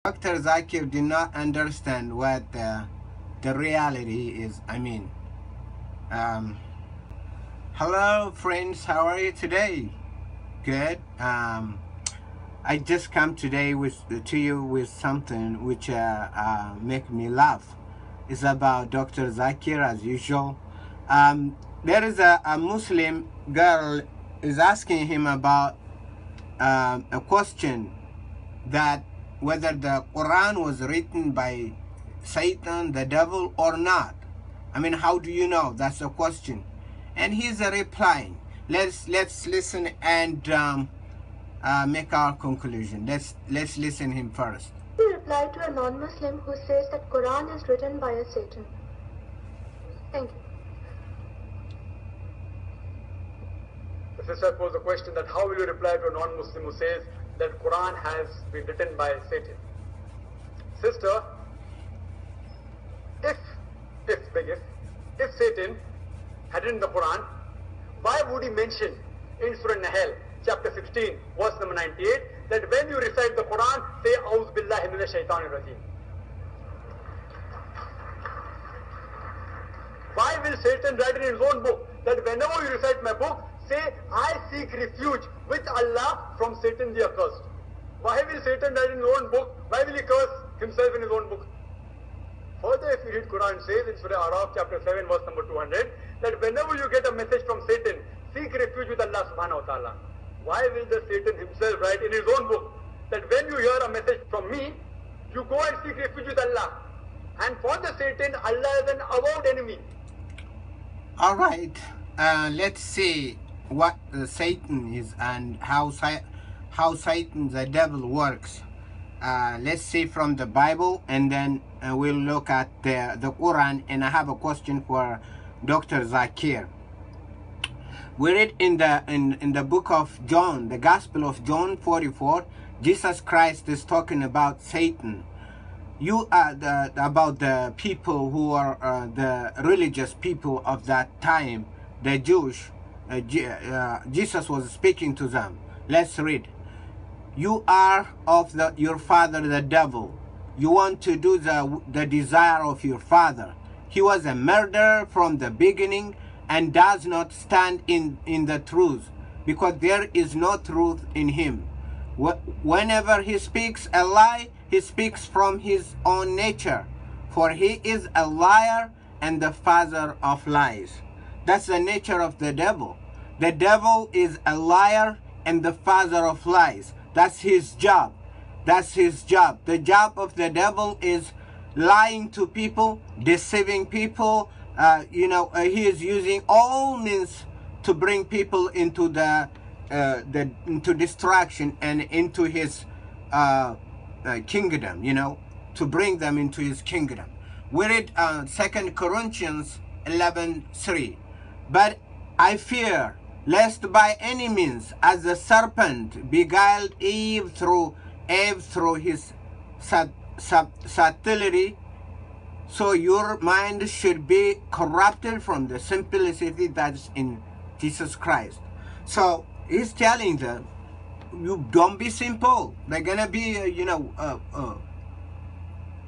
Dr. ZaKir did not understand what the reality is. Hello friends, how are you today? Good. I just come today to you with something which make me laugh. It's about Dr. ZaKir as usual. There is a Muslim girl is asking him about a question that whether the Quran was written by Satan, the devil, or not. How do you know? That's the question. And he's replying. Let's listen and make our conclusion. Let's listen him first. He replied to a non-Muslim who says that Quran is written by a Satan. Thank you. The sister posed the question that how will you reply to a non-Muslim who says that Quran has been written by Satan? Sister, if Satan had written the Quran, why would he mention in Surah Nahl, chapter 16, verse number 98, that when you recite the Quran, say, A'udhu billahi minash shaitanir rajim? Why will Satan write in his own book that whenever you recite my book, say, I seek refuge with Allah from Satan the accursed? Why will Satan write in his own book? Why will he curse himself in his own book? Further, if you read Quran, it says in Surah Araf, chapter 7, verse number 200, that whenever you get a message from Satan, seek refuge with Allah subhanahu wa ta'ala. Why will the Satan himself write in his own book that when you hear a message from me, you go and seek refuge with Allah? And for the Satan, Allah is an avowed enemy. All right, let's see what Satan is and how Satan, the devil, works. Let's see from the Bible, and then we'll look at the Quran. And I have a question for Dr. ZaKir. We read in the book of John, the Gospel of John 44, Jesus Christ is talking about Satan. About the people who are the religious people of that time, the Jewish. Jesus was speaking to them. Let's read. You are of your father the devil. You want to do the desire of your father. He was a murderer from the beginning and does not stand in the truth, because there is no truth in him. Whenever he speaks a lie, he speaks from his own nature, for he is a liar and the father of lies. That's the nature of the devil. The devil is a liar and the father of lies. That's his job. That's his job. The job of the devil is lying to people, deceiving people. He is using all means to bring people into into distraction and into his kingdom. To bring them into his kingdom. We read 2 Corinthians 11:3. But I fear lest by any means, as the serpent beguiled Eve through his subtlety, so your mind should be corrupted from the simplicity that's in Jesus Christ. So he's telling them, you don't be simple. They're gonna be,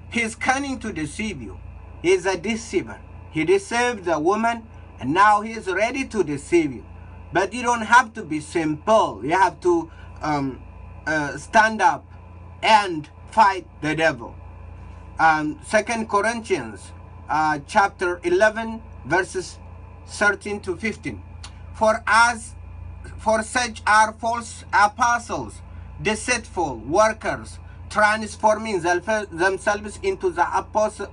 he's cunning to deceive you. He's a deceiver. He deceived the woman, and now he's ready to deceive you. But you don't have to be simple. You have to stand up and fight the devil. 2 Corinthians chapter 11, verses 13 to 15. For such are false apostles, deceitful workers, transforming themselves into the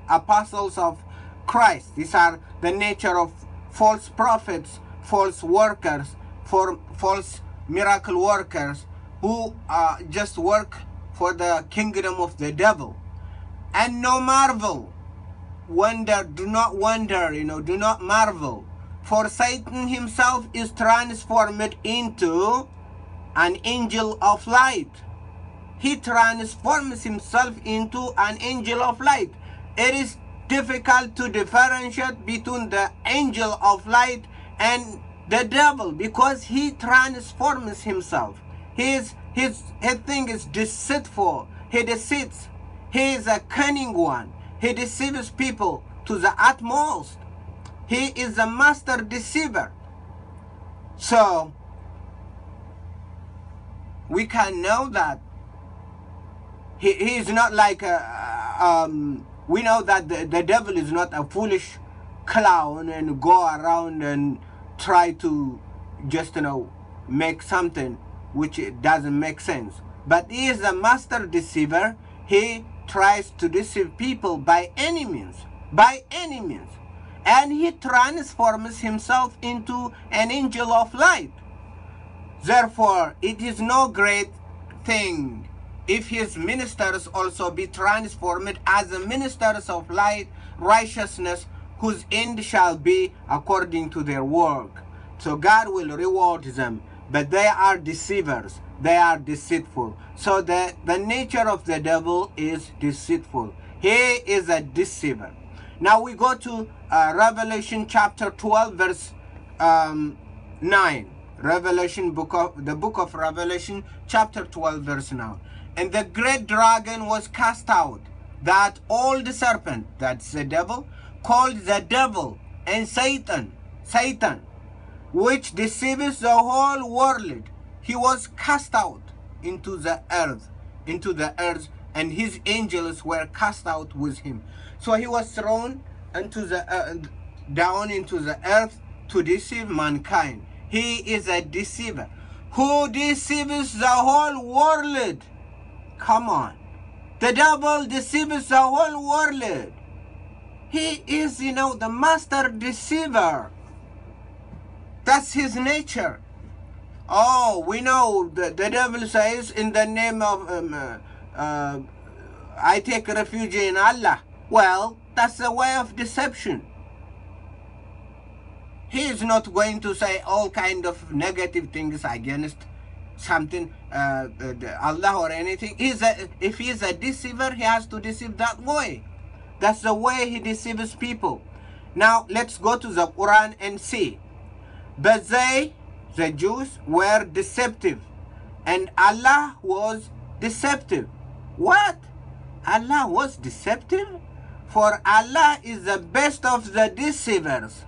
apostles of Christ. These are the nature of false prophets, false workers, false miracle workers who just work for the kingdom of the devil. And no marvel, do not wonder, do not marvel, for Satan himself is transformed into an angel of light. He transforms himself into an angel of light. It is difficult to differentiate between the angel of light and the devil, because he transforms himself. His thing is deceitful. He deceits. He is a cunning one. He deceives people to the utmost. He is a master deceiver. So we can know that he is not like we know that the devil is not a foolish clown and go around and try to just make something which it doesn't make sense. But he is a master deceiver. He tries to deceive people by any means, and he transforms himself into an angel of light. Therefore, it is no great thing if his ministers also be transformed as the ministers of light, righteousness, whose end shall be according to their work. So God will reward them, but they are deceivers. They are deceitful. So the nature of the devil is deceitful. He is a deceiver. Now we go to Revelation chapter 12 verse 9. The book of Revelation chapter 12 verse 9. And the great dragon was cast out, that old serpent, that's the devil, called the devil and Satan, which deceives the whole world. He was cast out into the earth, and his angels were cast out with him. So he was thrown into down into the earth to deceive mankind. He is a deceiver who deceives the whole world. Come on. The devil deceives the whole world. He is, the master deceiver. That's his nature. Oh, we know the devil says, in the name of, I take refuge in Allah. Well, that's a way of deception. He is not going to say all kind of negative things against something, Allah or anything. If he is a deceiver, he has to deceive that way. That's the way he deceives people. Now, let's go to the Quran and see. But they, the Jews, were deceptive, and Allah was deceptive. What? Allah was deceptive? For Allah is the best of the deceivers.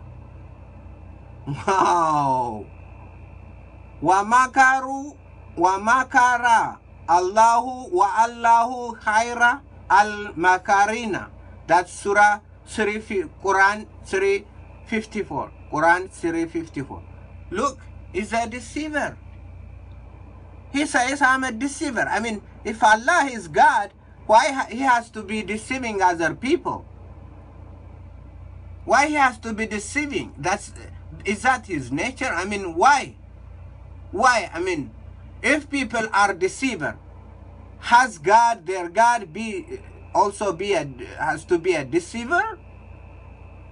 Wow. وَمَكَرُوا وَمَكَرَ Allahu wa Allahu khaira al-makarina. That's Surah 3, Quran 354. Quran 354. Look, he's a deceiver. He says, I'm a deceiver. I mean, if Allah is God, why he has to be deceiving other people? Why he has to be deceiving? Is that his nature? I mean, why? Why? I mean, if people are deceiver, has God, their God, has to be a deceiver?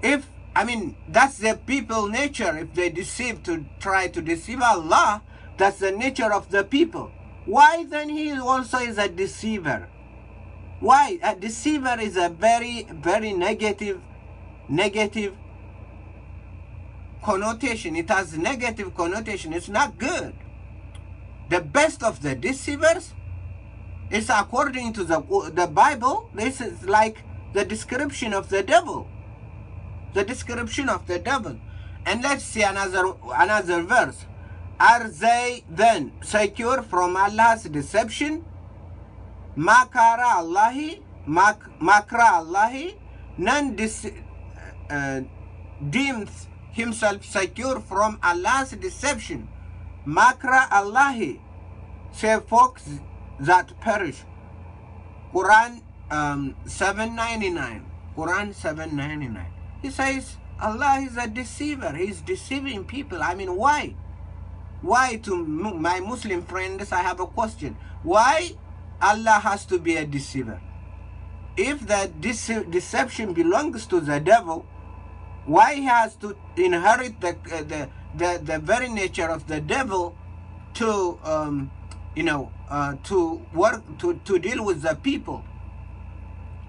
That's the people nature. If they deceive to try to deceive Allah, that's the nature of the people. Why then he also is a deceiver? Why? A deceiver is a very, very negative connotation. It has negative connotation. It's not good. The best of the deceivers is, according to the Bible, this is like the description of the devil. The description of the devil. And let's see another verse. Are they then secure from Allah's deception? Makra Allahi, none deems himself secure from Allah's deception. Makra Allahi, say folks that perish. Quran 799. Quran 799. He says Allah is a deceiver. He's deceiving people. I mean, why? Why, to my Muslim friends, I have a question. Why Allah has to be a deceiver? If the deception belongs to the devil, why he has to inherit the very nature of the devil to to work to deal with the people,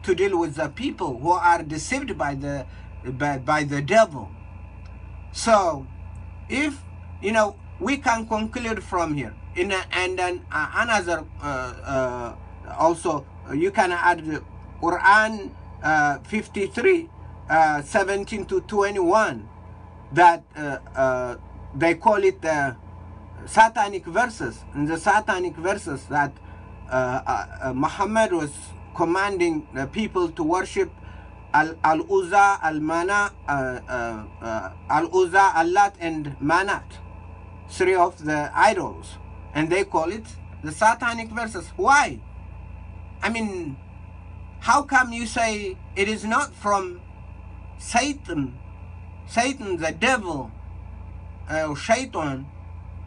who are deceived by the devil? So, if we can conclude from here, another also you can add the Quran 53 17 to 21, that they call it satanic verses. In the satanic verses that Muhammad was commanding the people to worship Al-Uzza, Al-Mana, Al-Uzza, Allat and Manat, three of the idols, and they call it the satanic verses. Why? I mean, how come you say it is not from Satan, the devil, Shaitan,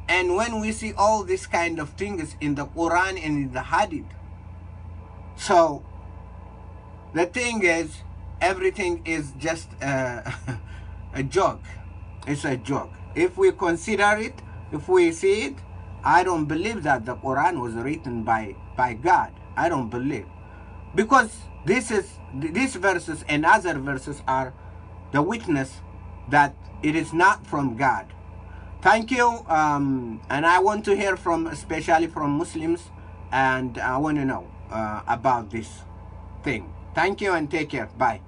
and when we see all these kind of things in the Quran and in the Hadith? So the thing is, everything is just a joke. It's a joke. If we consider it, if we see it, I don't believe that the Quran was written by God. I don't believe, because these verses and other verses are the witness that it is not from God. Thank you, and I want to hear from, especially from Muslims, and I want to know about this thing. Thank you and take care. Bye.